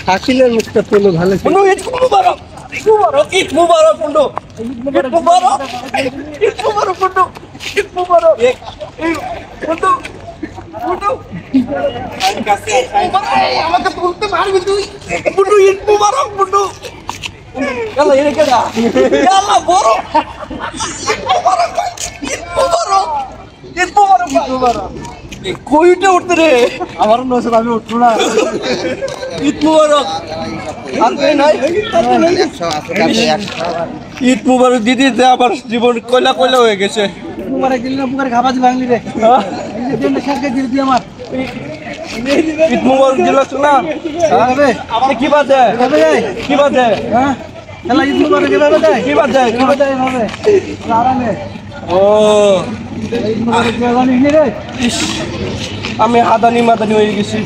শাকিলের মুখটা পেলো ভালো। বন্ধু ঈদ মুবারক, ঈদ মুবারক, ঈদ মুবারক বন্ধু, ঈদ মুবারক, ঈদ মুবারক বন্ধু, ঈদ মুবারক বন্ধু, বন্ধু আমাকে বলতে পারবি তুই বন্ধু? ঈদ মুবারক বন্ধু। ইয়াল্লা এর কেডা? ইয়াল্লা বড় ঈদ মুবারক ভাই, ঈদ মুবারক, ঈদ মুবারক, ঈদ মুবারক। কইটা উঠতে রে? আমার নজর আমি উঠবো না। ঈদ মুবারক। আর কই নাই? ঈদ মুবারক দিদি, আবার জীবন কয়লা কয়লা হয়ে গেছে। মুবারক দিলি না, মুবারক খাবার ভাঙলি রে। এই যে দেন শাকে দিলি তুই আমার। ঈদ মুবারক দিলাস না? হবে আপনি কি বাজে? হবে কি বাজে? হ্যাঁ শালা ঈদ মুবারক এভাবে দেয়। কি বাজে? কি বাজে এভাবে? আরামে ও ঈদ মুবারক জানিস নি রে? ইস, আমি হাদানি মাদানি হয়ে গেছি।